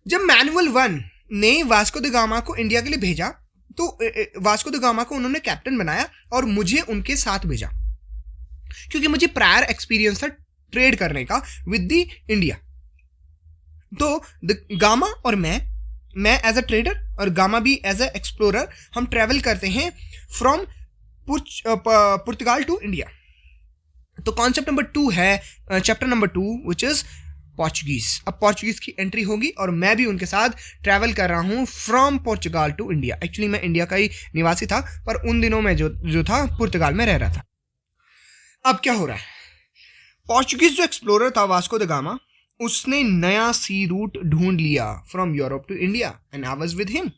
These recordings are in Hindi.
जब मैनुअल 1 ने वास्को द गामा को इंडिया के लिए भेजा तो वास्को द गामा को उन्होंने कैप्टन बनाया और मुझे उनके साथ भेजा, क्योंकि मुझे प्रायर एक्सपीरियंस था ट्रेड करने का विद द इंडिया। तो द गामा और मैं एज अ ट्रेडर और गामा भी एज अ एक्सप्लोरर, हम ट्रेवल करते हैं फ्रॉम पुर्तगाल टू इंडिया। तो कॉन्सेप्ट नंबर 2 है chapter number 2 which is Portuguese. अब पोर्चुगीज की एंट्री होगी और मैं भी उनके साथ ट्रैवल कर रहा हूँ from Portugal to India. Actually मैं इंडिया का ही निवासी था, पर उन दिनों में जो था पुर्तगाल में रह रहा था। अब क्या हो रहा है, पोर्चुगीज जो एक्सप्लोरर था वास्को द गामा, उसने नया सी रूट ढूंढ लिया from Europe to India and I was with him.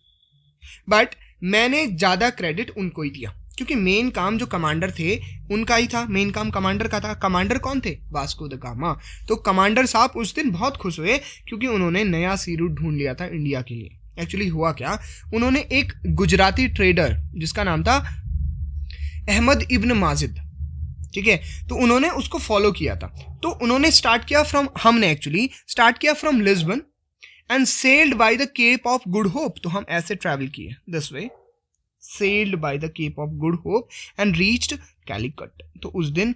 But मैंने ज़्यादा क्रेडिट उनको ही दिया, क्योंकि मेन काम जो कमांडर थे उनका ही था, मेन काम कमांडर का था। कमांडर कौन थे? Vasco the gamma. तो कमांडर साहब उस दिन बहुत खुश हुए क्योंकि उन्होंने नया सी रूट ढूंढ लिया था इंडिया के लिए। एक्चुअली हुआ क्या, उन्होंने एक गुजराती ट्रेडर जिसका नाम था अहमद इब्न माजिद, ठीक है, तो उन्होंने उसको फॉलो किया था। तो उन्होंने हमने एक्चुअली स्टार्ट किया from Lisbon and sailed by the Cape of Good Hope. तो हम ऐसे ट्रैवल किए this way, sailed by the Cape of Good Hope and reached Calicut। तो उस दिन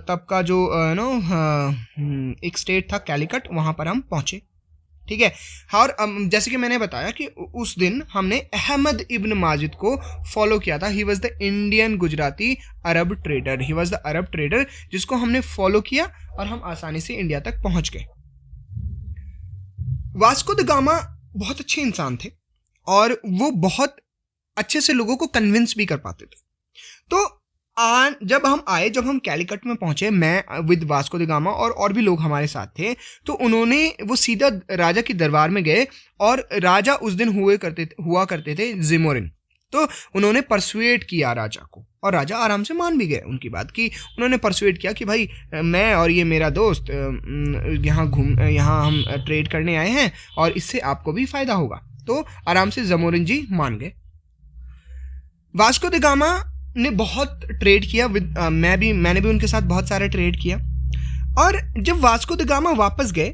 तब का जो एक स्टेट था कैलिकट, वहाँ पर हम पहुँचे, ठीक है। और जैसे कि मैंने बताया कि उस दिन हमने अहमद इब्न माजिद को फॉलो किया था। He was the Indian Gujarati Arab trader, he was the Arab trader जिसको हमने फॉलो किया और हम आसानी से इंडिया तक पहुँच गए। वास्को द गामा बहुत अच्छे इंसान थे और वो बहुत अच्छे से लोगों को कन्विंस भी कर पाते थे। तो जब हम कैलिकट में पहुंचे, मैं विद वास्को द गामा और भी लोग हमारे साथ थे, तो वो सीधा राजा की दरबार में गए और राजा उस दिन हुआ करते थे जिमोरिन। तो उन्होंने परसुएट किया राजा को और राजा आराम से मान भी गए उनकी बात की। उन्होंने परसुएट किया कि भाई मैं और ये मेरा दोस्त यहाँ हम ट्रेड करने आए हैं और इससे आपको भी फायदा होगा। तो आराम से जिमोरिन जी मान गए। वास्को द गामा ने बहुत ट्रेड किया विद मैंने भी उनके साथ बहुत सारा ट्रेड किया। और जब वास्को द गामा वापस गए,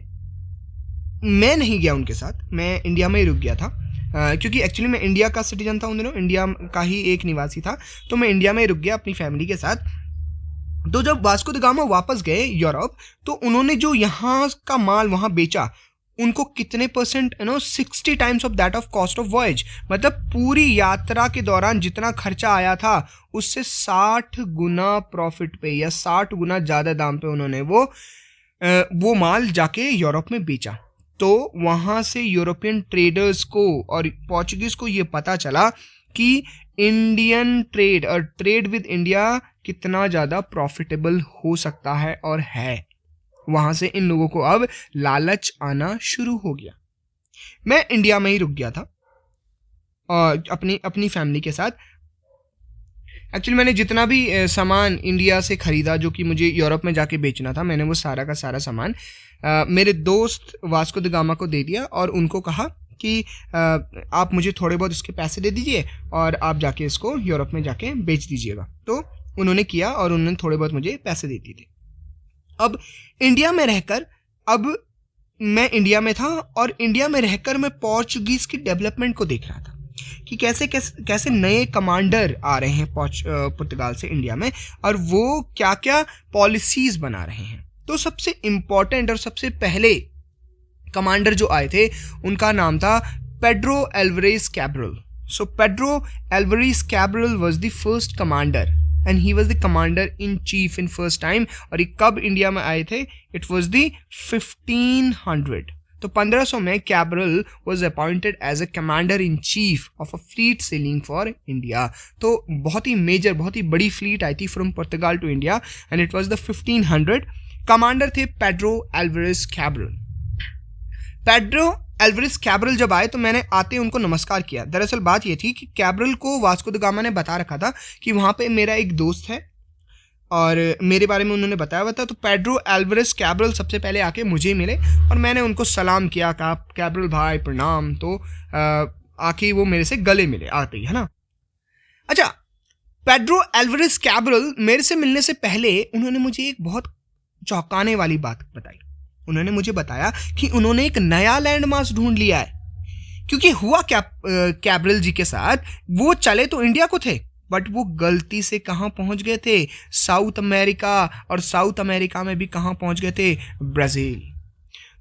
मैं नहीं गया उनके साथ, मैं इंडिया में ही रुक गया था, क्योंकि एक्चुअली मैं इंडिया का सिटीजन था उन दिनों, इंडिया का ही एक निवासी था। तो मैं इंडिया में ही रुक गया अपनी फैमिली के साथ। तो जब वास्को द गामा वापस गए यूरोप, तो उन्होंने जो यहाँ का माल वहाँ बेचा, उनको कितने percent 60 times of that of cost of voyage, मतलब पूरी यात्रा के दौरान जितना खर्चा आया था उससे 60 गुना प्रॉफिट पे या 60 गुना ज़्यादा दाम पे उन्होंने वो माल जाके यूरोप में बेचा। तो वहाँ से यूरोपियन ट्रेडर्स को और पोर्चुगीज़ को ये पता चला कि इंडियन ट्रेड और ट्रेड विद इंडिया कितना ज़्यादा प्रॉफिटेबल हो सकता है और है। वहाँ से इन लोगों को अब लालच आना शुरू हो गया। मैं इंडिया में ही रुक गया था और अपनी फैमिली के साथ। एक्चुअली मैंने जितना भी सामान इंडिया से ख़रीदा जो कि मुझे यूरोप में जाके बेचना था, मैंने वो सारा का सारा सामान मेरे दोस्त वास्को द गामा को दे दिया और उनको कहा कि आप मुझे थोड़े बहुत इसके पैसे दे दीजिए और आप जाके इसको यूरोप में जाके बेच दीजिएगा। तो उन्होंने किया और उन्होंने थोड़े बहुत मुझे पैसे दे दिए थे। अब इंडिया में रहकर, अब मैं इंडिया में था और इंडिया में रहकर मैं पोर्चुगीज़ की डेवलपमेंट को देख रहा था कि कैसे नए कमांडर आ रहे हैं पुर्तगाल से इंडिया में और वो क्या क्या पॉलिसीज़ बना रहे हैं। तो सबसे इम्पॉर्टेंट और सबसे पहले कमांडर जो आए थे उनका नाम था Pedro Alvares Cabral. So Pedro Alvares Cabral was the first commander and he was the commander in chief in first time. और ये कब इंडिया में आए थे? It was the 1500। तो 1500 में Cabral was appointed as a commander in chief of a fleet sailing for India. तो बहुत ही मेजर, बहुत ही बड़ी फ्लीट आई थी from Portugal to India and it was the 1500। Commander थे Pedro Alvares Cabral. Pedro Alvares Cabral जब आए तो मैंने आते उनको नमस्कार किया। दरअसल बात ये थी कि कैब्रल को वास्को द गामा ने बता रखा था कि वहाँ पे मेरा एक दोस्त है और मेरे बारे में उन्होंने बताया हुआ था। तो पेड्रो एल्वारेज कैब्रल सबसे पहले आके मुझे मिले और मैंने उनको सलाम किया, कहा कैब्रल भाई प्रणाम। तो आके वो मेरे से गले मिले आते ही, है ना। अच्छा, पेड्रो एल्वारेज कैब्रल मेरे से मिलने से पहले उन्होंने मुझे एक बहुत चौंकाने वाली बात बताई। उन्होंने मुझे बताया कि उन्होंने एक नया लैंडमार्क ढूंढ लिया है। क्योंकि हुआ क्या कैब्रल जी के साथ, वो चले तो इंडिया को थे, बट वो गलती से कहाँ पहुंच गए थे, साउथ अमेरिका, और साउथ अमेरिका में भी कहाँ पहुंच गए थे, ब्राज़ील।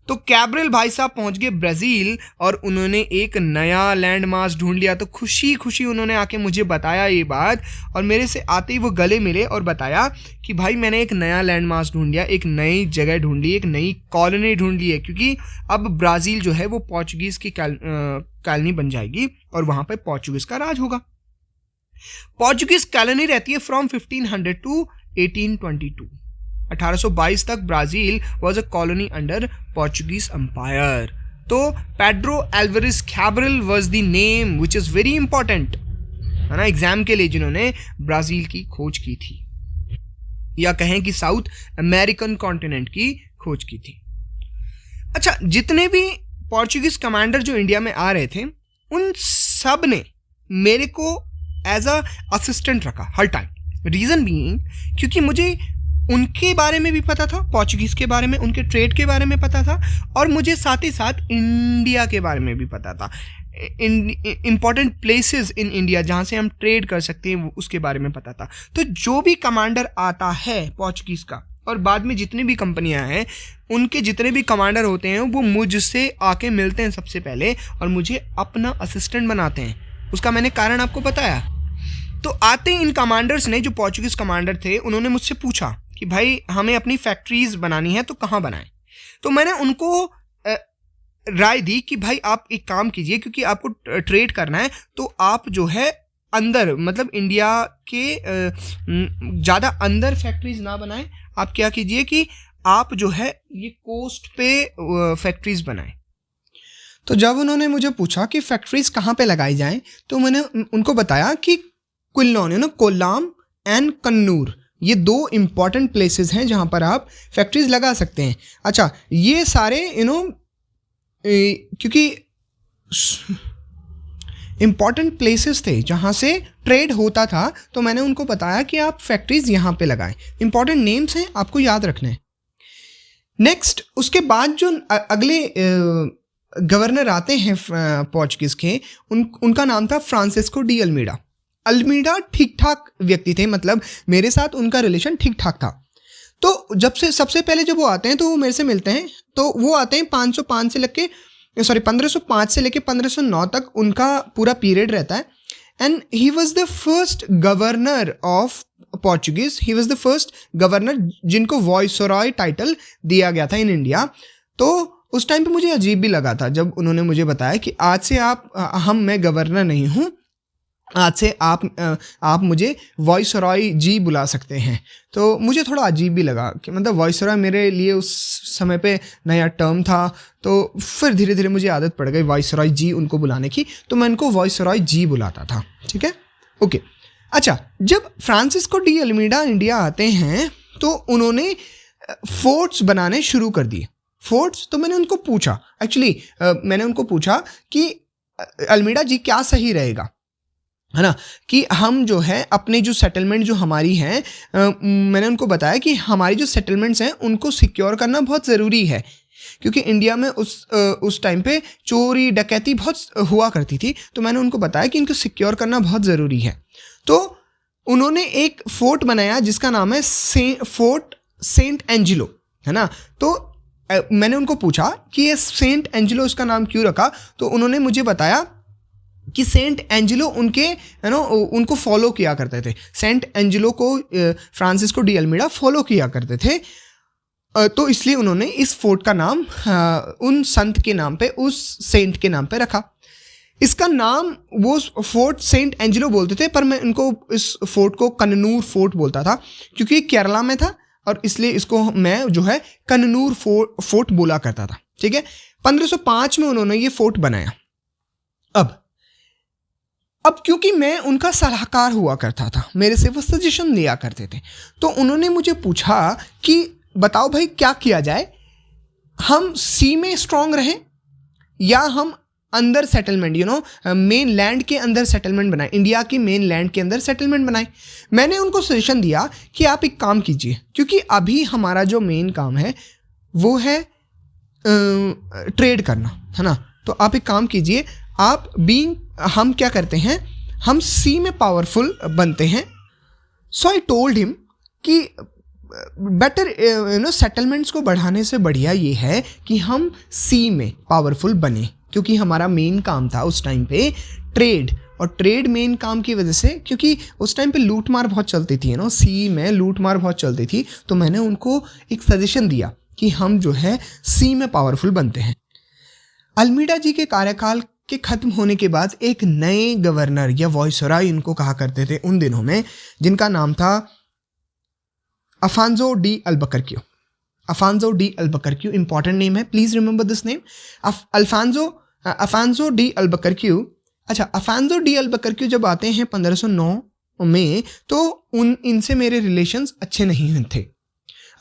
तो कैब्रल भाई साहब पहुंच गए ब्राज़ील और उन्होंने एक नया लैंडमार्क ढूंढ लिया। तो खुशी खुशी उन्होंने आके मुझे बताया ये बात, और मेरे से आते ही वो गले मिले और बताया कि भाई मैंने एक नया लैंडमार्क ढूंढ लिया, एक नई जगह ढूंढ ली, एक नई कॉलोनी ढूंढ ली है। क्योंकि अब ब्राज़ील जो है वो पोर्चुगीज़ की कॉलोनी बन जाएगी और वहाँ पर पोर्चुगीज़ का राज होगा। पोर्चुगीज़ कॉलोनी रहती है फ्रॉम 1500 टू 1822। 1822 तक Brazil was a colony under Portuguese empire. तो Pedro Alvares Cabral was the name which is very important, है ना, एग्जाम के लिए, जिन्होंने ब्राज़ील की खोज की थी, या कहें कि साउथ अमेरिकन कॉन्टिनेंट की खोज की थी। अच्छा, जितने भी पोर्चुगीज कमांडर जो इंडिया में आ रहे थे, उन सब ने मेरे को एज अ असिस्टेंट रखा हर टाइम। रीज़न बीइंग क्योंकि मुझे उनके बारे में भी पता था, पोर्चुगीज़ के बारे में, उनके ट्रेड के बारे में पता था, और मुझे साथ ही साथ इंडिया के बारे में भी पता था। इम्पॉर्टेंट प्लेसेस इन इंडिया जहाँ से हम ट्रेड कर सकते हैं उसके बारे में पता था। तो जो भी कमांडर आता है पोर्चुगीज़ का, और बाद में जितनी भी कंपनियां हैं उनके जितने भी कमांडर होते हैं, वो मुझसे आके मिलते हैं सबसे पहले और मुझे अपना असिस्टेंट बनाते हैं। उसका मैंने कारण आपको बताया। तो आते इन कमांडर्स ने, जो पोर्चुगीज़ कमांडर थे, उन्होंने मुझसे पूछा कि भाई हमें अपनी फैक्ट्रीज बनानी है तो कहाँ बनाएं। तो मैंने उनको राय दी कि भाई आप एक काम कीजिए, क्योंकि आपको ट्रेड करना है तो आप जो है अंदर, मतलब इंडिया के ज़्यादा अंदर फैक्ट्रीज ना बनाएं। आप क्या कीजिए कि आप जो है ये कोस्ट पे फैक्ट्रीज बनाएं। तो जब उन्होंने मुझे पूछा कि फैक्ट्रीज कहाँ पे लगाई जाएं, तो मैंने उनको बताया कि क्विलोन, कोल्लाम एंड कन्नूर, ये दो इम्पॉर्टेंट प्लेसेस हैं जहाँ पर आप फैक्ट्रीज लगा सकते हैं। अच्छा, ये सारे क्योंकि इम्पॉर्टेंट प्लेसेस थे जहाँ से ट्रेड होता था, तो मैंने उनको बताया कि आप फैक्ट्रीज यहाँ पे लगाएं। इम्पॉर्टेंट नेम्स हैं, आपको याद रखने हैं। नेक्स्ट, उसके बाद जो अगले गवर्नर आते हैं पोर्चुगीज़ के, उनका नाम था फ्रांसिस्को डी अल्मीडा। अल्मीडा ठीक ठाक व्यक्ति थे, मतलब मेरे साथ उनका रिलेशन ठीक ठाक था। तो सबसे पहले जब वो आते हैं तो वो मेरे से मिलते हैं। तो वो आते हैं 1505 से लेके 1509 तक उनका पूरा पीरियड रहता है। And he was the first governor of Portuguese. He was the first governor जिनको वॉइसरॉय टाइटल दिया गया था इन इंडिया। तो उस टाइम पे मुझे अजीब भी लगा था जब उन्होंने मुझे बताया कि आज से मैं गवर्नर नहीं हूँ, आज से आप मुझे वॉइसरॉय जी बुला सकते हैं। तो मुझे थोड़ा अजीब भी लगा कि मतलब वॉइसरॉय मेरे लिए उस समय पे नया टर्म था। तो फिर धीरे धीरे मुझे आदत पड़ गई वॉइसरॉय जी उनको बुलाने की, तो मैं उनको वॉइसरॉय जी बुलाता था। ठीक है, ओके। अच्छा, जब फ्रांसिस्को डी अल्मीडा इंडिया आते हैं तो उन्होंने फोर्ट्स बनाने शुरू कर दिए। फोर्ट्स, तो मैंने उनको पूछा, मैंने उनको पूछा कि अल्मीडा जी क्या सही रहेगा, है ना, कि हम जो है अपने जो सेटलमेंट जो हमारी हैं, मैंने उनको बताया कि हमारी जो सेटलमेंट्स हैं उनको सिक्योर करना बहुत ज़रूरी है, क्योंकि इंडिया में उस टाइम पे चोरी डकैती बहुत हुआ करती थी। तो मैंने उनको बताया कि इनको सिक्योर करना बहुत ज़रूरी है। तो उन्होंने एक फोर्ट बनाया जिसका नाम है फोर्ट सेंट एंजिलो, है ना। तो मैंने उनको पूछा कि ये सेंट एंजिलो इसका नाम क्यों रखा, तो उन्होंने मुझे बताया कि सेंट एंजिलो उनको फॉलो किया करते थे। सेंट एंजिलो को फ्रांसिस्को डी अल्मीडा फॉलो किया करते थे, तो इसलिए उन्होंने इस फोर्ट का नाम उन संत के नाम पे, उस सेंट के नाम पे रखा। इसका नाम वो फोर्ट सेंट एंजिलो बोलते थे, पर मैं उनको इस फोर्ट को कन्नूर फोर्ट बोलता था क्योंकि केरला में था, और इसलिए इसको मैं जो है कन्नूर फोर्ट बोला करता था। ठीक है, 1505 में उन्होंने ये फोर्ट बनाया। अब क्योंकि मैं उनका सलाहकार हुआ करता था, मेरे से वो सजेशन लिया करते थे, तो उन्होंने मुझे पूछा कि बताओ भाई क्या किया जाए, हम सी में स्ट्रांग रहें या हम अंदर सेटलमेंट मेन लैंड के अंदर सेटलमेंट बनाएं, इंडिया की मेन लैंड के अंदर सेटलमेंट बनाएं। मैंने उनको सजेशन दिया कि आप एक काम कीजिए, क्योंकि अभी हमारा जो मेन काम है वो है ट्रेड करना, है ना। तो आप एक काम कीजिए, आप हम क्या करते हैं, हम सी में पावरफुल बनते हैं। सो आई टोल्ड हिम कि बेटर सेटलमेंट्स को बढ़ाने से बढ़िया ये है कि हम सी में पावरफुल बने, क्योंकि हमारा मेन काम था उस टाइम पे ट्रेड, और ट्रेड मेन काम की वजह से, क्योंकि उस टाइम पे लूट मार बहुत चलती थी ना, सी में लूट मार बहुत चलती थी। तो मैंने उनको एक सजेशन दिया कि हम जो है सी में पावरफुल बनते हैं। अल्मीडा जी के कार्यकाल के ख़त्म होने के बाद एक नए गवर्नर या वॉइसरॉय इनको कहा करते थे उन दिनों में, जिनका नाम था Afonso de Albuquerque. Afonso de Albuquerque important name है, please remember this name, Afonso de Albuquerque. अच्छा, अफांजो डी अल्बकरक्यू जब आते हैं 1509 में, तो इनसे मेरे रिलेशंस अच्छे नहीं थे।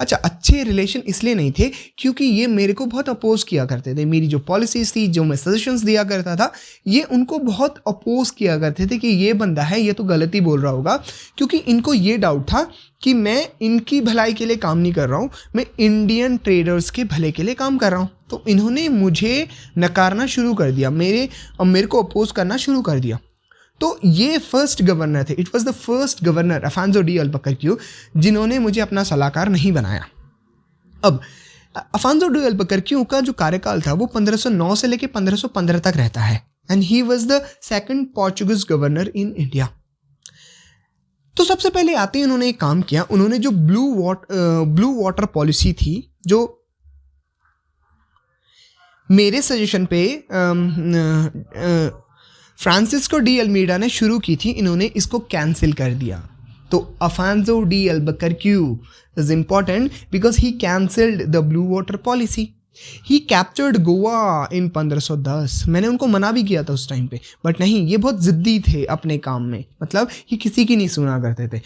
अच्छा, अच्छे रिलेशन इसलिए नहीं थे क्योंकि ये मेरे को बहुत अपोज किया करते थे। मेरी जो पॉलिसीज थी, जो मैं सजेशंस दिया करता था, ये उनको बहुत अपोज किया करते थे कि ये बंदा है, ये तो गलत ही बोल रहा होगा, क्योंकि इनको ये डाउट था कि मैं इनकी भलाई के लिए काम नहीं कर रहा हूँ, मैं इंडियन ट्रेडर्स के भले के लिए काम कर रहा हूँ। तो इन्होंने मुझे नकारना शुरू कर दिया, मेरे को अपोज करना शुरू कर दिया। तो ये फर्स्ट गवर्नर थे, it was the first governor Afonso de Albuquerque, जिन्होंने मुझे अपना सलाहकार नहीं बनाया। अब अफांजो डी अल्बकरक्यू का जो कार्यकाल था वो 1509 से लेकर 1515 तक रहता है, and he was the second Portuguese governor in India. तो सबसे पहले आते ही उन्होंने एक काम किया, उन्होंने जो ब्लू वाटर पॉलिसी थी, जो मेरे सजेशन पे फ्रांसिस्को डी अल्मीडा ने शुरू की थी, इन्होंने इसको कैंसिल कर दिया। तो Afonso de Albuquerque is important because he cancelled the blue water policy. He captured Goa in 1510। मैंने उनको मना भी किया था उस टाइम पे, बट नहीं, ये बहुत ज़िद्दी थे अपने काम में, मतलब ये किसी की नहीं सुना करते थे।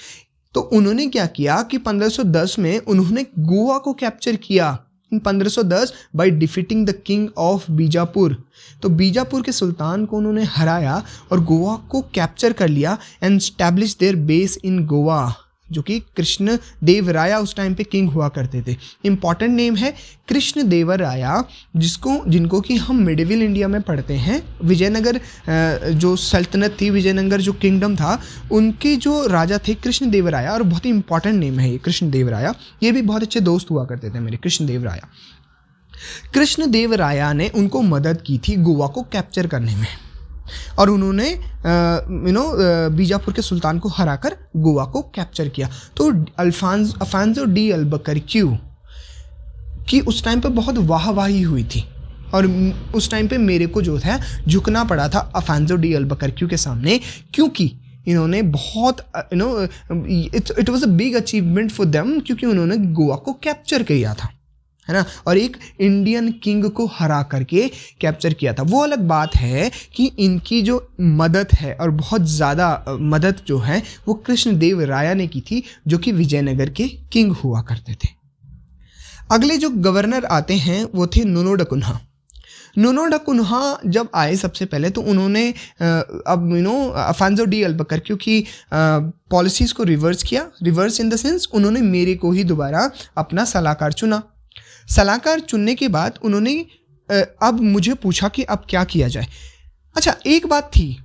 तो उन्होंने क्या किया कि 1510 में उन्होंने गोवा को कैप्चर किया इन 1510 by defeating the king of Bijapur. तो बीजापुर के सुल्तान को उन्होंने हराया और गोवा को कैप्चर कर लिया and establish there base in Goa, जो कि कृष्ण देव राया उस टाइम पे किंग हुआ करते थे। इंपॉर्टेंट नेम है कृष्ण देव राया, जिनको कि हम मिडिवल इंडिया में पढ़ते हैं। विजयनगर जो सल्तनत थी, विजयनगर जो किंगडम था, उनके जो राजा थे कृष्ण देव राया, और बहुत ही इंपॉर्टेंट नेम है ये कृष्ण देव राया। ये भी बहुत अच्छे दोस्त हुआ करते थे मेरे, कृष्ण देव राया। कृष्ण देव राया ने उनको मदद की थी गोवा को कैप्चर करने में, और उन्होंने बीजापुर के सुल्तान को हराकर गोवा को कैप्चर किया। तो अफांजो डी अल्बकरक्यू की उस टाइम पे बहुत वाहवाही हुई थी, और उस टाइम पे मेरे को जो था झुकना पड़ा था अफांजो डी अल्बकरक्यू के सामने, क्योंकि इन्होंने बहुत it was a big achievement for them, क्योंकि उन्होंने गोवा को कैप्चर किया था, है ना, और एक इंडियन किंग को हरा करके कैप्चर किया था। वो अलग बात है कि इनकी जो मदद है, और बहुत ज़्यादा मदद जो है वो कृष्ण देव राया ने की थी, जो कि विजयनगर के किंग हुआ करते थे। अगले जो गवर्नर आते हैं वो थे नोनोडकुन्हा। नोनोडकुन्हा जब आए सबसे पहले, तो उन्होंने अफांजो डी अल्बकरक्यू की पॉलिसीज़ को रिवर्स किया। रिवर्स इन द सेंस, उन्होंने मेरे को ही दोबारा अपना सलाहकार चुना। सलाहकार चुनने के बाद उन्होंने अब मुझे पूछा कि अब क्या किया जाए। अच्छा, एक बात थी,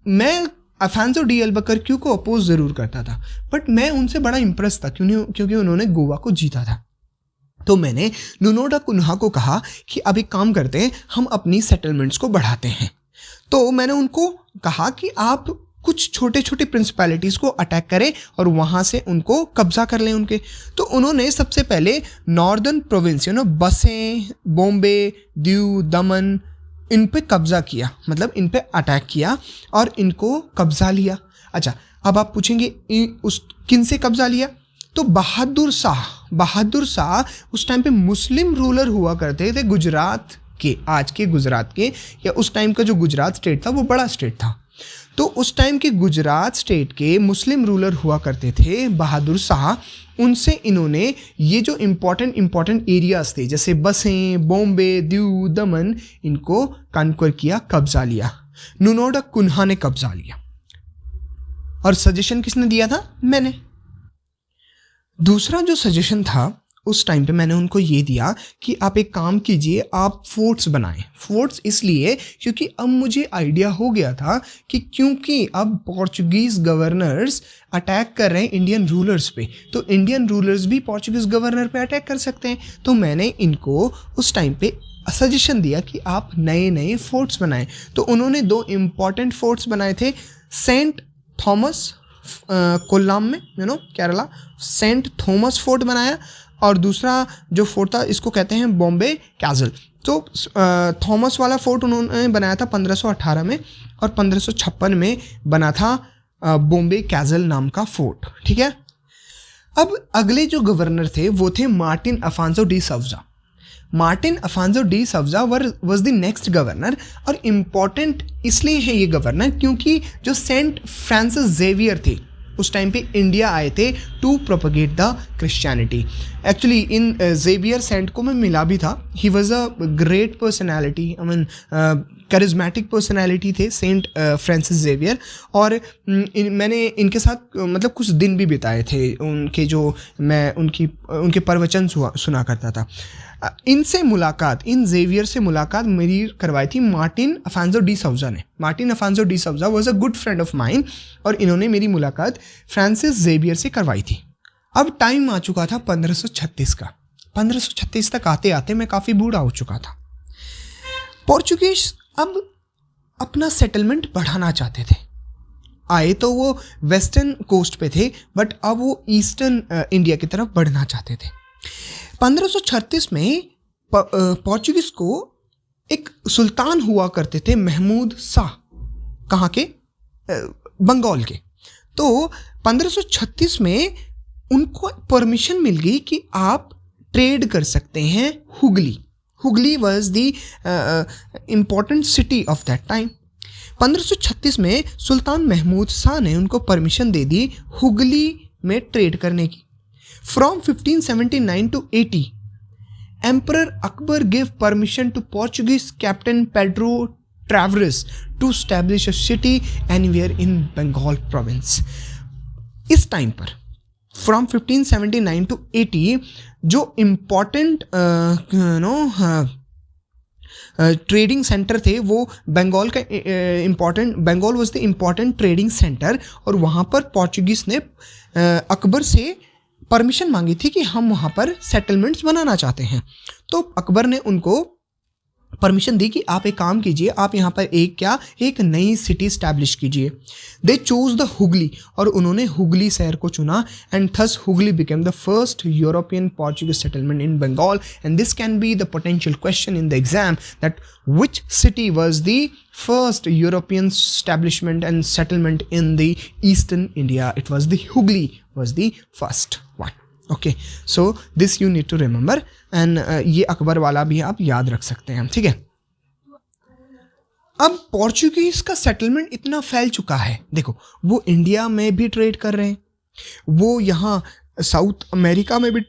मैं अफांजो डी अल्बकरक्यू को अपोज ज़रूर करता था, बट मैं उनसे बड़ा इम्प्रेस था क्योंकि उन्होंने गोवा को जीता था। तो मैंने नोनोडकुन्हा को कहा कि अब एक काम करते हैं, हम अपनी सेटलमेंट्स को बढ़ाते हैं। तो मैंने उनको कहा कि आप कुछ छोटे छोटे प्रिंसिपैलिटीज़ को अटैक करें और वहाँ से उनको कब्जा कर लें उनके। तो उन्होंने सबसे पहले नॉर्दर्न प्रोविंस बसें, बॉम्बे, दीव, दमन, इन पे कब्जा किया, मतलब इन पे अटैक किया और इनको कब्जा लिया। अच्छा, अब आप पूछेंगे किन से कब्जा लिया? तो बहादुर शाह उस टाइम पे मुस्लिम रूलर हुआ करते थे गुजरात के, आज के गुजरात के, या उस टाइम का जो गुजरात स्टेट था वो बड़ा स्टेट था। तो उस टाइम के गुजरात स्टेट के मुस्लिम रूलर हुआ करते थे बहादुर शाह, उनसे इन्होंने ये जो इम्पॉर्टेंट एरियाज थे, जैसे बसें, बॉम्बे, दीव, दमन, इनको कॉन्क्वर किया, कब्जा लिया। नोनोडकुन्हा ने कब्जा लिया, और सजेशन किसने दिया था? मैंने। दूसरा जो सजेशन था उस टाइम पे मैंने उनको ये दिया कि आप एक काम कीजिए, आप फोर्ट्स बनाएं। फोर्ट्स इसलिए क्योंकि अब मुझे आइडिया हो गया था कि क्योंकि अब पोर्चुगीज़ गवर्नर्स अटैक कर रहे हैं इंडियन रूलर्स पे, तो इंडियन रूलर्स भी पोर्चुगीज़ गवर्नर पे अटैक कर सकते हैं। तो मैंने इनको उस टाइम पे सजेशन दिया कि आप नए नए फोर्ट्स बनाएं। तो उन्होंने 2 इम्पॉर्टेंट फोर्ट्स बनाए थे, सेंट थॉमस कोल्लाम में, केरला, सेंट थॉमस फोर्ट बनाया, और दूसरा जो फोर्ट था इसको कहते हैं बॉम्बे कैसल। तो थॉमस वाला फोर्ट उन्होंने बनाया था 1518 में, और 1556 में बना था बॉम्बे कैसल नाम का फोर्ट। ठीक है। अब अगले जो गवर्नर थे वो थे Martin Afonso de Sousa. Martin Afonso de Sousa was the next governor, और इम्पॉर्टेंट इसलिए है ये गवर्नर क्योंकि जो सेंट फ्रांसिस जेवियर थे उस टाइम पे इंडिया आए थे to propagate the Christianity. Actually इन जेवियर सेंट को मैं मिला भी था। He was a great personality, I mean charismatic personality थे सेंट फ्रांसिस जेवियर, और मैंने इनके साथ मतलब कुछ दिन भी बिताए थे। उनके जो मैं उनके प्रवचन सुना करता था। इनसे मुलाकात, इन जेवियर से मुलाकात मेरी करवाई थी मार्टिन अफांसो डी सौजा ने। Martin Afonso de Sousa was a good friend of mine, और इन्होंने मेरी मुलाकात फ्रांसिस जेवियर से करवाई थी। अब टाइम आ चुका था 1536 का। 1536 तक आते आते मैं काफ़ी बूढ़ा हो चुका था। पोर्चुगीज अब अपना सेटलमेंट बढ़ाना चाहते थे। आए तो वो वेस्टर्न कोस्ट पे थे, बट अब वो ईस्टर्न इंडिया की तरफ बढ़ना चाहते थे। 1536 में पोर्चुगीज को एक सुल्तान हुआ करते थे, महमूद शाह। कहाँ के? बंगाल के। तो 1536 में उनको परमिशन मिल गई कि आप ट्रेड कर सकते हैं Hooghly. Hooghly was the important city of that time. 1536 में सुल्तान महमूद शाह ने उनको परमिशन दे दी हुगली में ट्रेड करने की। From 1579 to 80, Emperor Akbar gave permission to Portuguese Captain Pedro Tavares to establish a city anywhere in Bengal province. इस टाइम पर from 1579 to 80 जो इम्पॉर्टेंट ट्रेडिंग सेंटर थे वो बंगाल का Bengal was the important trading centre, और वहाँ पर पोर्चुगीज़ ने अकबर से परमिशन मांगी थी कि हम वहाँ पर सेटलमेंट्स बनाना चाहते हैं। तो अकबर ने उनको परमिशन दी कि आप एक काम कीजिए, आप यहाँ पर एक नई सिटी स्टैब्लिश कीजिए। दे चूज द हुगली, और उन्होंने हुगली शहर को चुना, and thus Hooghly became the first European Portuguese settlement in Bengal. And this can be the potential question in the exam that which city was the first European establishment and settlement in the eastern India? It was the Hooghly was the first one. Okay, so this you need to remember, and ये अकबर वाला भी आप याद रख सकते हैं। ठीक है। अब पोर्चुगीज का सेटलमेंट इतना फैल चुका है, देखो वो इंडिया में भी ट्रेड कर रहे हैं, वो यहाँ साउथ अमेरिका में भी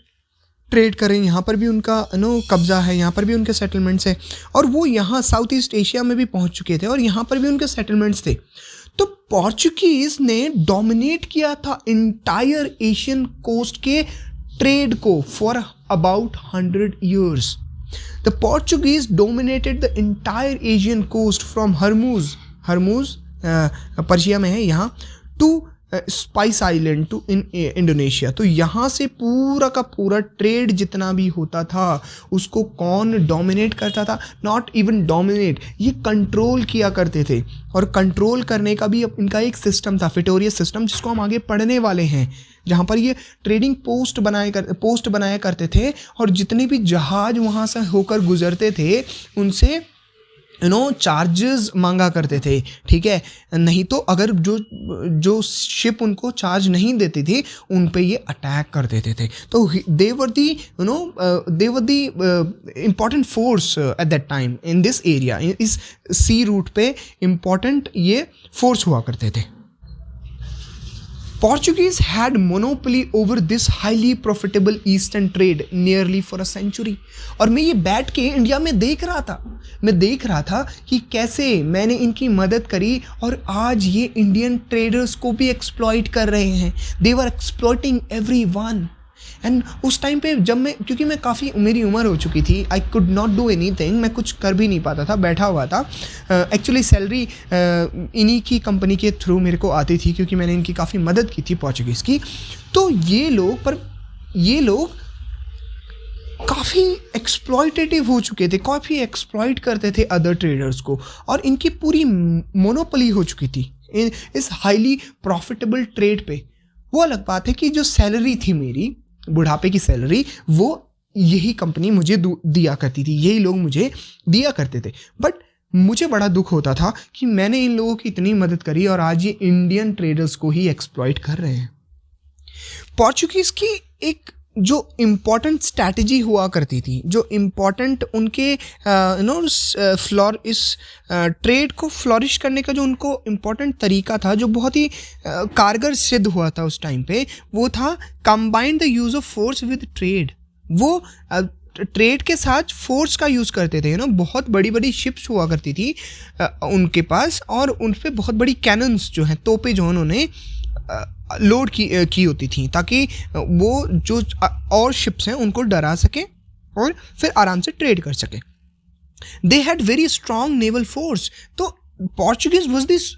ट्रेड करें, यहाँ पर भी उनका कब्जा है, यहाँ पर भी उनके सेटलमेंट्स है, और वो यहाँ साउथ ईस्ट एशिया में भी पहुँच चुके थे और यहाँ पर भी उनके सेटलमेंट्स थे। तो पोर्चुगीज़ ने डोमिनेट किया था इंटायर एशियन कोस्ट के ट्रेड को for about 100 years. The Portuguese dominated the entire Asian coast from Hormuz Persia में है यहाँ, to spice island to Indonesia. तो यहाँ से पूरा का पूरा ट्रेड जितना भी होता था उसको कौन डोमिनेट करता था? नॉट इवन डोमिनेट, ये कंट्रोल किया करते थे। और कंट्रोल करने का भी इनका एक सिस्टम था, फिटोरियस सिस्टम, जिसको हम आगे पढ़ने वाले हैं, जहाँ पर ये ट्रेडिंग पोस्ट बनाया करते थे, और जितने भी जहाज वहाँ से होकर गुजरते थे उनसे चार्जेस मांगा करते थे। ठीक है, नहीं तो अगर जो शिप उनको चार्ज नहीं देती थी उन पे ये अटैक कर देते थे। तो they were the important force at that time in this area. इस सी रूट पे इम्पॉर्टेंट ये फोर्स हुआ करते थे। Portuguese had monopoly over this highly profitable eastern trade nearly for a century। और मैं ये बैठ के इंडिया में देख रहा था कि कैसे मैंने इनकी मदद करी, और आज ये इंडियन ट्रेडर्स को भी एक्सप्लॉइट कर रहे हैं। They were exploiting everyone, and उस टाइम पे जब मैं, क्योंकि मैं काफ़ी, मेरी उम्र हो चुकी थी, I could not do any thing, मैं कुछ कर भी नहीं पाता था, बैठा हुआ था। एक्चुअली सैलरी इन्हीं की कंपनी के थ्रू मेरे को आती थी, क्योंकि मैंने इनकी काफ़ी मदद की थी पोर्चुगीज़ की। तो ये लोग काफ़ी एक्सप्लॉयटेटिव हो चुके थे, काफ़ी एक्सप्लॉइट करते थे अदर ट्रेडर्स को, और इनकी पूरी मोनोपोली हो चुकी थी इस हाईली प्रॉफिटेबल ट्रेड पे। वो अलग बात है कि जो सैलरी थी मेरी, बुढ़ापे की सैलरी, वो यही कंपनी मुझे दिया करती थी, यही लोग मुझे दिया करते थे। बट मुझे बड़ा दुख होता था कि मैंने इन लोगों की इतनी मदद करी और आज ये इंडियन ट्रेडर्स को ही एक्सप्लॉइट कर रहे हैं। पोर्चुगीज़ की एक जो इम्पॉर्टेंट स्ट्रैटेजी हुआ करती थी, जो इम्पॉर्टेंट उनके इस ट्रेड को फ्लॉरिश करने का जो उनको इम्पॉर्टेंट तरीका था, जो बहुत ही कारगर सिद्ध हुआ था उस टाइम पे, वो था combine the use of force with trade. वो ट्रेड के साथ फोर्स का यूज़ करते थे, बहुत बड़ी बड़ी शिप्स हुआ करती थी उनके पास, और उन पर बहुत बड़ी कैनन्स जो हैं, तोपें जो उन्होंने लोड की होती थी, ताकि वो जो और शिप्स हैं उनको डरा सके और फिर आराम से ट्रेड कर सके। They had very strong naval force. तो पोर्चुगीज वाज दिस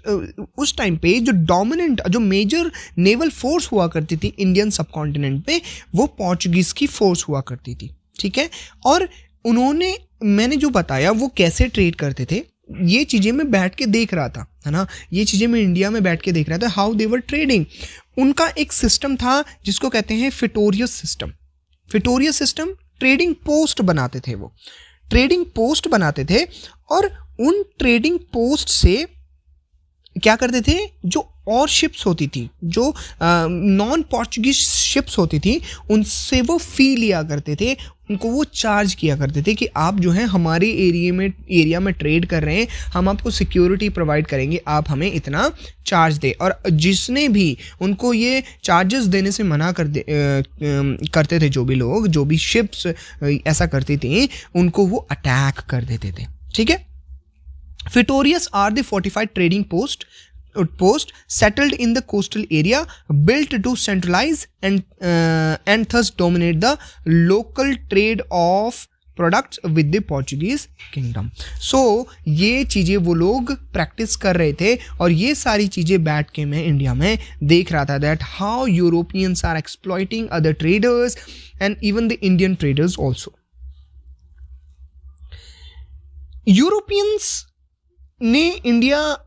उस टाइम पे जो डोमिनेंट, जो मेजर नेवल फोर्स हुआ करती थी इंडियन सबकॉन्टिनेंट पे, वो पोर्चुगीज की फोर्स हुआ करती थी, ठीक है। और उन्होंने, मैंने जो बताया वो कैसे ट्रेड करते थे, ये चीज़ें मैं बैठ के देख रहा था, है ना, ये चीज़ें मैं इंडिया में बैठ के देख रहा था, हाउ दे वर ट्रेडिंग। उनका एक सिस्टम था जिसको कहते हैं फिटोरियस सिस्टम। फिटोरियस सिस्टम, ट्रेडिंग पोस्ट बनाते थे, वो ट्रेडिंग पोस्ट बनाते थे, और उन ट्रेडिंग पोस्ट से क्या करते थे, जो और शिप्स होती थी, जो नॉन पोर्चुगीज शिप्स होती थी, उनसे वो फ़ी लिया करते थे, उनको वो चार्ज किया करते थे कि आप जो है हमारे एरिया में ट्रेड कर रहे हैं, हम आपको सिक्योरिटी प्रोवाइड करेंगे, आप हमें इतना चार्ज दे। और जिसने भी उनको ये चार्जेस देने से मना करते थे, जो भी लोग, जो भी शिप्स ऐसा करती थी, उनको वो अटैक कर देते थे, ठीक है। फिटोरियस are the fortified trading post settled in the coastal area, built to centralize and thus dominate the local trade of products with the Portuguese kingdom. So ये चीज़ें वो लोग प्रैक्टिस कर रहे थे, और ये सारी चीज़ें बैठ के मैं इंडिया में देख रहा था, that how Europeans are exploiting other traders and even the Indian traders also. Europeans ने इंडिया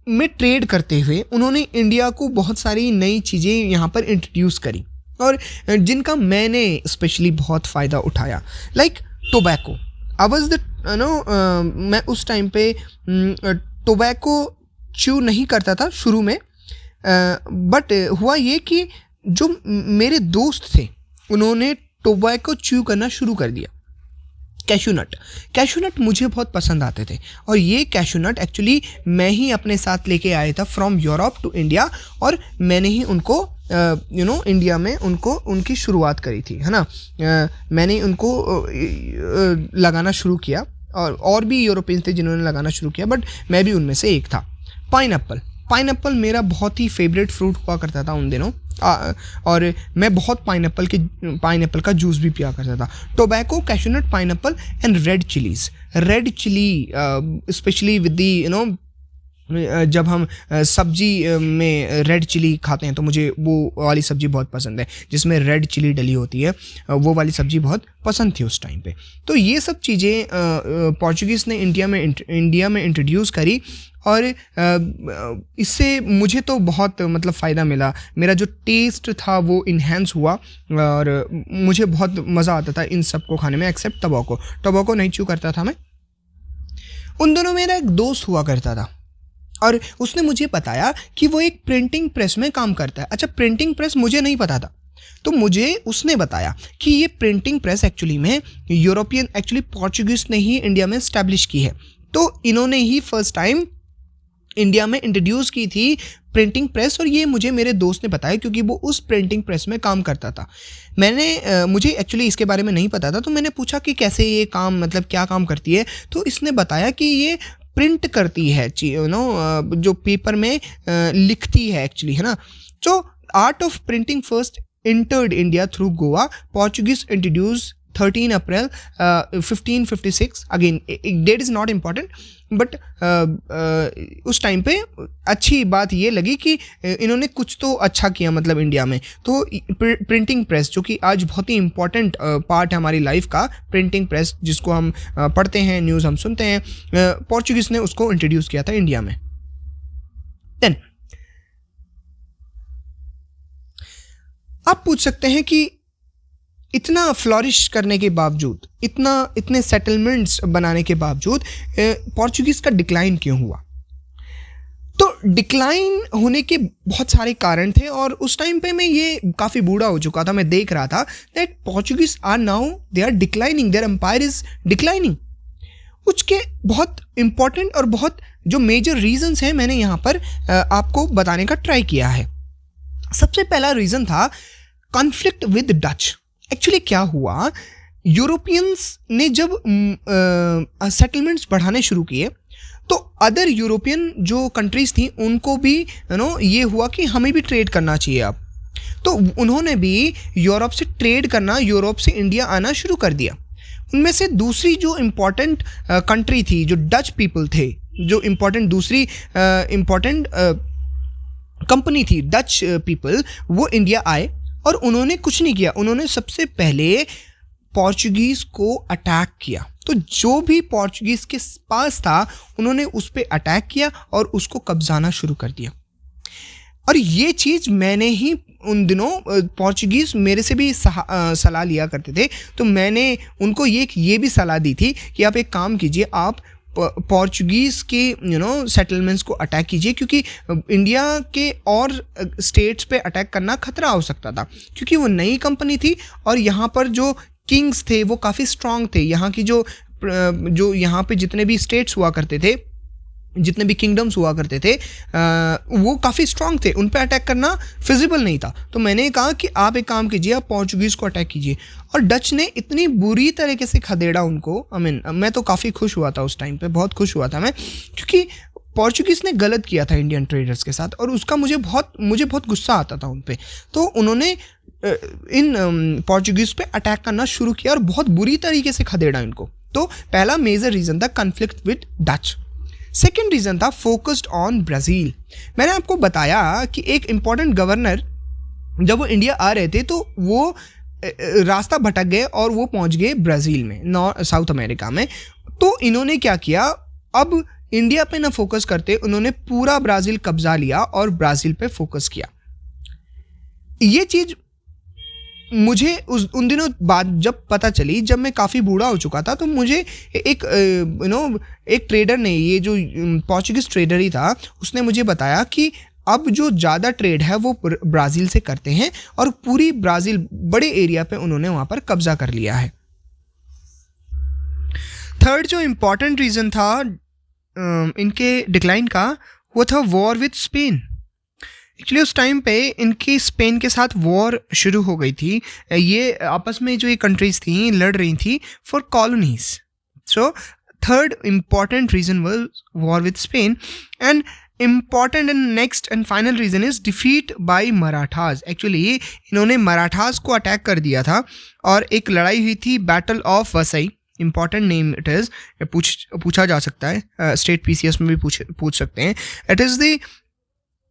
में ट्रेड करते हुए उन्होंने इंडिया को बहुत सारी नई चीज़ें यहाँ पर इंट्रोड्यूस करी, और जिनका मैंने स्पेशली बहुत फ़ायदा उठाया, like tobacco. I was the मैं उस टाइम पे टोबैको च्यू नहीं करता था शुरू में, बट हुआ ये कि जो मेरे दोस्त थे उन्होंने टोबैको च्यू करना शुरू कर दिया। कैशू नट मुझे बहुत पसंद आते थे, और ये कैशू नट एक्चुअली मैं ही अपने साथ लेके आया था फ्रॉम यूरोप टू इंडिया, और मैंने ही उनको इंडिया में उनकी शुरुआत करी थी, है ना। मैंने उनको लगाना शुरू किया, और भी यूरोपियंस थे जिन्होंने लगाना शुरू किया, बट मैं भी उनमें से एक था। पाइनएप्पल मेरा बहुत ही फेवरेट फ्रूट हुआ करता था उन दिनों, और मैं बहुत पाइनएप्पल का जूस भी पिया करता था। Tobacco, cashew nut, pineapple and red chilli, specially with the जब हम सब्जी में रेड चिली खाते हैं, तो मुझे वो वाली सब्ज़ी बहुत पसंद है जिसमें रेड चिली डली होती है, वो वाली सब्ज़ी बहुत पसंद थी उस टाइम पे। तो ये सब चीज़ें पोर्चुगीज़ ने इंडिया में इंट्रोड्यूस करी, और इससे मुझे तो बहुत मतलब फ़ायदा मिला। मेरा जो टेस्ट था वो इन्हेंस हुआ, और मुझे बहुत मज़ा आता था इन सब को खाने में, एक्सेप्ट टोबैको नहीं च्यू करता था मैं। उन दोनों मेरा एक दोस्त हुआ करता था, और उसने मुझे बताया कि वो एक प्रिंटिंग प्रेस में काम करता है। अच्छा, प्रिंटिंग प्रेस मुझे नहीं पता था, तो मुझे उसने बताया कि ये प्रिंटिंग प्रेस एक्चुअली में पोर्चुगीज़ ने ही इंडिया में इस्टेब्लिश की है। तो इन्होंने ही फर्स्ट टाइम इंडिया में इंट्रोड्यूस की थी प्रिंटिंग प्रेस, और ये मुझे मेरे दोस्त ने बताया क्योंकि वो उस प्रिंटिंग प्रेस में काम करता था। मुझे एक्चुअली इसके बारे में नहीं पता था, तो मैंने पूछा कि कैसे ये काम, मतलब क्या काम करती है। तो इसने बताया कि ये प्रिंट करती है, जो पेपर में लिखती है एक्चुअली, है ना। तो art of printing first entered India through Goa. Portuguese introduced 13 April 1556. Again, date is not important, but उस टाइम पे अच्छी बात ये लगी कि इन्होंने कुछ तो अच्छा किया मतलब इंडिया में. तो प्रिंटिंग प्रेस, जो कि आज बहुत ही इंपॉर्टेंट पार्ट है हमारी लाइफ का, प्रिंटिंग प्रेस जिसको हम पढ़ते हैं, न्यूज़ हम सुनते हैं, पोर्चुगीज़ ने उसको इंट्रोड्यूस किया था इंडिया में. देन आप पूछ सकते हैं कि इतना फ्लॉरिश करने के बावजूद, इतने सेटलमेंट्स बनाने के बावजूद पोर्चुगीज़ का डिक्लाइन क्यों हुआ? तो डिक्लाइन होने के बहुत सारे कारण थे और उस टाइम पे मैं ये काफ़ी बूढ़ा हो चुका था, मैं देख रहा था that Portuguese are now they are declining, their empire is declining. उसके बहुत इंपॉर्टेंट और बहुत जो मेजर रीजंस हैं मैंने यहाँ पर आपको बताने का ट्राई किया है. सबसे पहला रीज़न था कॉन्फ्लिक्ट विद डच. एक्चुअली क्या हुआ, यूरोपियंस ने जब सेटलमेंट्स बढ़ाने शुरू किए तो अदर यूरोपियन जो कंट्रीज़ थी उनको भी ये हुआ कि हमें भी ट्रेड करना चाहिए अब. तो उन्होंने भी यूरोप से ट्रेड करना, यूरोप से इंडिया आना शुरू कर दिया. उनमें से दूसरी जो इम्पोर्टेंट कंट्री थी, जो डच पीपल थे, जो इम्पोर्टेंट दूसरी इम्पोर्टेंट कंपनी थी डच पीपल, वो इंडिया आए और उन्होंने कुछ नहीं किया. उन्होंने सबसे पहले पोर्चुगीज़ को अटैक किया. तो जो भी पोर्चुगीज़ के पास था उन्होंने उस पर अटैक किया और उसको कब्जाना शुरू कर दिया. और ये चीज़ मैंने ही उन दिनों, पोर्चुगीज़ मेरे से भी सलाह लिया करते थे, तो मैंने उनको ये भी सलाह दी थी कि आप एक काम कीजिए, आप पोर्चुगीज़ के सेटलमेंट्स को अटैक कीजिए, क्योंकि इंडिया के और स्टेट्स पे अटैक करना खतरा हो सकता था, क्योंकि वो नई कंपनी थी और यहाँ पर जो किंग्स थे वो काफ़ी स्ट्रांग थे. यहाँ की जो यहाँ पे जितने भी स्टेट्स हुआ करते थे, जितने भी किंगडम्स हुआ करते थे, वो काफ़ी स्ट्रांग थे, उन पे अटैक करना फिजिबल नहीं था. तो मैंने कहा कि आप एक काम कीजिए, आप पोर्चुगीज़ को अटैक कीजिए. और डच ने इतनी बुरी तरीके से खदेड़ा उनको. मैं तो काफ़ी खुश हुआ था उस टाइम पे, बहुत खुश हुआ था मैं, क्योंकि पोर्चुगीज़ ने गलत किया था इंडियन ट्रेडर्स के साथ और उसका मुझे बहुत गुस्सा आता था उन पे. तो उन्होंने इन पोर्चुगीज़ पे अटैक करना शुरू किया और बहुत बुरी तरीके से खदेड़ा इनको. तो पहला मेजर रीज़न था conflict with Dutch. Second reason था फोकस्ड ऑन ब्राज़ील. मैंने आपको बताया कि एक इम्पॉर्टेंट गवर्नर जब वो इंडिया आ रहे थे तो वो रास्ता भटक गए और वो पहुंच गए ब्राज़ील में, साउथ अमेरिका में. तो इन्होंने क्या किया, अब इंडिया पे ना फोकस करते उन्होंने पूरा ब्राज़ील कब्जा लिया और ब्राज़ील पे फोकस किया. ये चीज़ मुझे उन दिनों बाद जब पता चली, जब मैं काफ़ी बूढ़ा हो चुका था, तो मुझे एक ट्रेडर ने, ये जो पोर्चुगीज़ ट्रेडर ही था, उसने मुझे बताया कि अब जो ज़्यादा ट्रेड है वो ब्राज़ील से करते हैं और पूरी ब्राज़ील बड़े एरिया पे उन्होंने वहाँ पर कब्जा कर लिया है. थर्ड जो इम्पॉर्टेंट रीज़न था इनके डिक्लाइन का, वो था वॉर विद स्पेन. एक्चुअली उस टाइम पे इनकी स्पेन के साथ वॉर शुरू हो गई थी. ये आपस में जो ये कंट्रीज़ थी लड़ रही थी for colonies. So third important reason was war with Spain. And important and next and final reason is defeat by Marathas. Actually इन्होंने मराठाज को अटैक कर दिया था और एक लड़ाई हुई थी, battle of Vasai. Important name it is, पूछा जा सकता है, स्टेट PCS में भी पूछ सकते हैं. It is the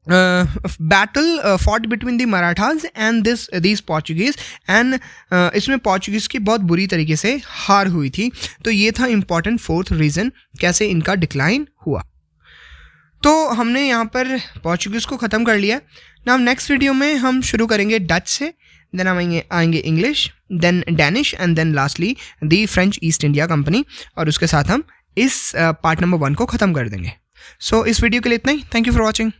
battle fought between the Marathas and this Portuguese. And इसमें पोर्चुगीज़ की बहुत बुरी तरीके से हार हुई थी. तो ये था इम्पॉर्टेंट फोर्थ रीज़न कैसे इनका डिक्लाइन हुआ. तो हमने यहाँ पर पोर्चुगीज़ को ख़त्म कर लिया. नाउ नेक्स्ट वीडियो में हम शुरू करेंगे डच से, देन हम आएंगे English, then Danish and then lastly the French East India Company. और उसके साथ हम इस पार्ट नंबर 1 को ख़त्म कर देंगे. सो इस वीडियो के लिए इतना ही. Thank you for watching.